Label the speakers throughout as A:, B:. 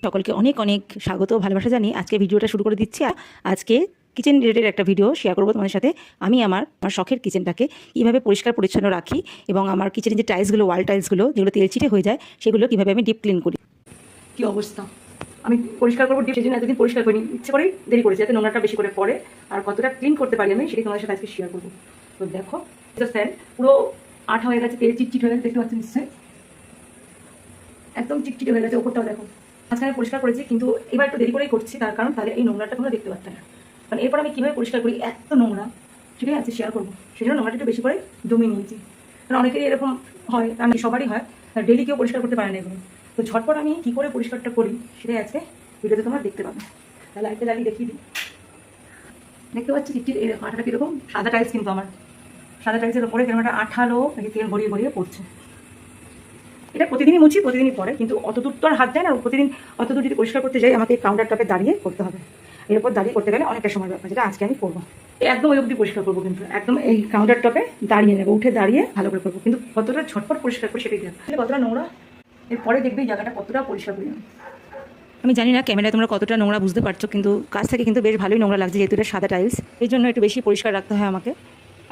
A: সকলকে অনেক অনেক স্বাগত ভালোবাসা জানিয়ে আজকে ভিডিওটা শুরু করে দিচ্ছি। আজকে কিচেন রিলেটেড একটা ভিডিও শেয়ার করবো তোমাদের সাথে। আমি আমার শখের কিচেনটাকে কীভাবে পরিষ্কার পরিচ্ছন্ন রাখি এবং আমার কিচেনের যে টাইলসগুলো, ওয়াল টাইলসগুলো যেগুলো তেলচিটে হয়ে যায়, সেগুলো কীভাবে আমি ডিপ ক্লিন করি।
B: কি অবস্থা, আমি পরিষ্কার করবো ডিপ, সেজন্য এতদিন পরিষ্কার করিনি, ইচ্ছে করেই দেরি করেছি যাতে নোংরাটা বেশি করে পড়ে। আর কতটা ক্লিন করতে পারি আমি সেটাই তোমাদের সাথে আজকে শেয়ার করবো। তো দেখো, এটা ফ্যান পুরো আঠা হয়ে গেছে, তেল চিটচিট হয়ে গেছে, দেখতে পাচ্ছি নিশ্চয়ই একদম চিটচিট হয়ে গেছে। ওপরটাও দেখো, আজকে আমি পরিষ্কার করেছি, কিন্তু এবার একটু দেরি করেই করছি, তার কারণ তাহলে এই নোংরাটা তোমরা দেখতে পারতে না। কারণ এরপর আমি কীভাবে পরিষ্কার করি, এত নোংরা সেটাই আজকে শেয়ার করবো। সেই জন্য নোংরাটা একটু বেশি করে জমিয়ে নিয়েছি। কারণ অনেকেরই এরকম হয়, আমি সবারই হয়, ডেলি কেউ পরিষ্কার করতে পারে না এগুলো। তো ঝটপট আমি কী করে পরিষ্কারটা করি সেটাই আজকে ভিডিওতে তোমরা দেখতে পাবে। তাহলে একটা জ্বালিয়ে দেখিয়ে দিই। দেখতে পাচ্ছি চিটচিট এরকম আঠাটা কীরকম, সাদা টাইলস, কিন্তু আমার সাদা টাইলসের ওপরে কেন একটা আঠালো তেল গড়িয়ে গড়িয়ে পড়ছে। এটা প্রতিদিনই মুছি, প্রতিদিনই পরে, কিন্তু অত দূর তো আর হাত যায় না। প্রতিদিন অত দূর যদি পরিষ্কার করতে যাই, আমাকে এই কাউন্টার টপে দাঁড়িয়ে করতে হবে। এর উপর দাঁড়িয়ে করতে গেলে অনেকটা সময় ব্যাপার, যেটা আজকে আমি করবো। একদম ওই অবধি পরিষ্কার করবো, কিন্তু একদম এই কাউন্টার টপে দাঁড়িয়ে নেবো, উঠে দাঁড়িয়ে ভালো করে করবো। কিন্তু কতটা ঝটপট পরিষ্কার করে সেটাই দেখো, কতটা নোংরা। এরপরে দেখবে এই জায়গাটা কতটা পরিষ্কার করি
A: আমি জানি না ক্যামেরায় তোমরা কতটা নোংরা বুঝতে পারছো, কিন্তু কাছ থেকে কিন্তু বেশ ভালোই নোংরা লাগছে, যেহেতু এটা সাদা টাইলস, এই জন্য একটু বেশি পরিষ্কার রাখতে হয় আমাকে।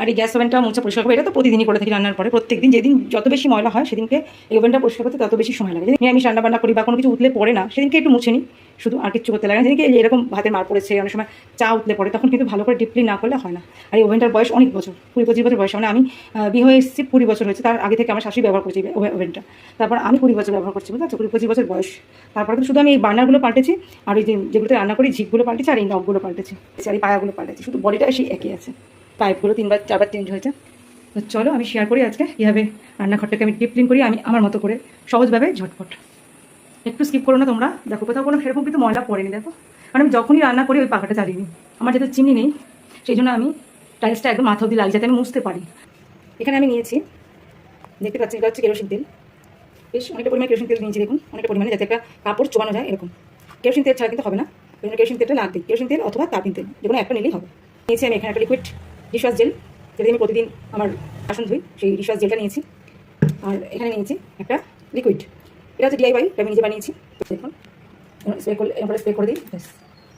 A: আর এই গ্যাস ওভেনটা মোছা পরিষ্কার করবো, এটা তো প্রতিদিনই করে থাকি রান্নার পরে। প্রত্যেকদিন যেদিন যত বেশি ময়লা হয় সেদিনকে এই ওভেনটা পরিষ্কার করতে তত বেশি সময় লাগে। যেদিন আমি রান্না বান্না করি বা কোনো কিছু উঠলে পড়ে না, সেদিনকে একটু মুছে নিই, শুধু আর কিছু করতে লাগে না। যেদিনকে এরকম ভাতের মার পড়েছে, অনেক সময় চা উঠলে পড়ে, তখন কিন্তু ভালো করে ডিপ ক্লিন না করলে হয় না। আর এই ওভেনটার বয়স অনেক বছর, 20-25 বছর বয়স। মানে আমি বিয়ে হয়ে এসেছি 20 বছর হয়েছে, তার আগে থেকে আমার শাশুড়ি ব্যবহার করছি ওভেনটা। তারপর আমি 20 বছর ব্যবহার করছি, বুঝতে পারছো, 20-25 বছর বয়স। তারপরে তো শুধু আমি এই বার্নারগুলো পাল্টেছি, আর ওই যেগুলোতে রান্না করি ঝিকগুলো পাল্টেছি, আর এই নখগুলো পাল্টেছি, আর এই পায়াগুলো পাল্টেছি, শুধু বডিটা সেই একই আছে। পাইপগুলো 3-4বার চেঞ্জ হয়েছে। তো চলো আমি শেয়ার করি আজকে কীভাবে রান্নাঘরটাকে আমি ডিপ ক্লিন করি, আমি আমার মতো করে সহজভাবে ঝটপট। একটু স্কিপ করো না তোমরা, দেখো কোথাও কোনো সেরকম কিন্তু ময়লা পড়েনি। দেখো, মানে আমি যখনই রান্না করি ওই পাখাটা চালিয়ে নিই। আমার যেহেতু চিমনি নেই, সেই জন্য আমি টাইলসটা একদম মাথা অবধি লাগিয়ে যাতে আমি মুছতে পারি। এখানে আমি নিয়েছি, দেখতে পাচ্ছি, এটা হচ্ছে কেরোসিন তেল। বেশ অনেকটা পরিমাণে কেরোসিন তেল নিয়েছি, দেখুন অনেকটা পরিমাণে, যাতে একটা কাপড় চোবানো যায় এরকম। কেরোসিন তেল ছাড়া কিন্তু হবে না, ওই জন্য কেরোসিন তেলটা লাগবে। কেরোসিন তেল অথবা তারপিন তেল, যেকোনো একটা নিলেই হবে। নিয়েছি আমি এখানে একটা লিকুইড ডিশওয়াশ জেল, যেটা আমি প্রতিদিন আমার বাসন ধুই, সেই ডিশওয়াশ জেলটা নিয়েছি। আর এখানে নিয়েছি একটা লিকুইড, এটা হচ্ছে DIY, আমি নিজে বানিয়েছি। দেখুন স্প্রে করলে, এরপরে স্প্রে করে দিই,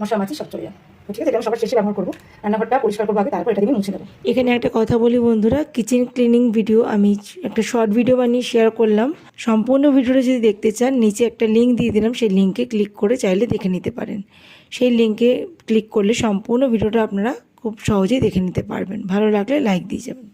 A: মশা মাছি সব চলে যায়। ঠিক আছে, এটা আমি সবার শেষে ব্যবহার করবো। রান্নাঘরটা পরিষ্কার করবো আগে, তারপর এটা দিয়ে মুছে দেবো।
C: এখানে একটা কথা বলি বন্ধুরা, কিচেন ক্লিনিং ভিডিও আমি একটা শর্ট ভিডিও বানিয়ে শেয়ার করলাম। সম্পূর্ণ ভিডিওটা যদি দেখতে চান, নিচে একটা লিঙ্ক দিয়ে দিলাম, সেই লিঙ্কে ক্লিক করে চাইলে দেখে নিতে পারেন। সেই লিঙ্কে ক্লিক করলে সম্পূর্ণ ভিডিওটা আপনারা খুব সহজেই দেখে নিতে পারবেন। ভালো লাগলে লাইক দিয়ে যাবেন।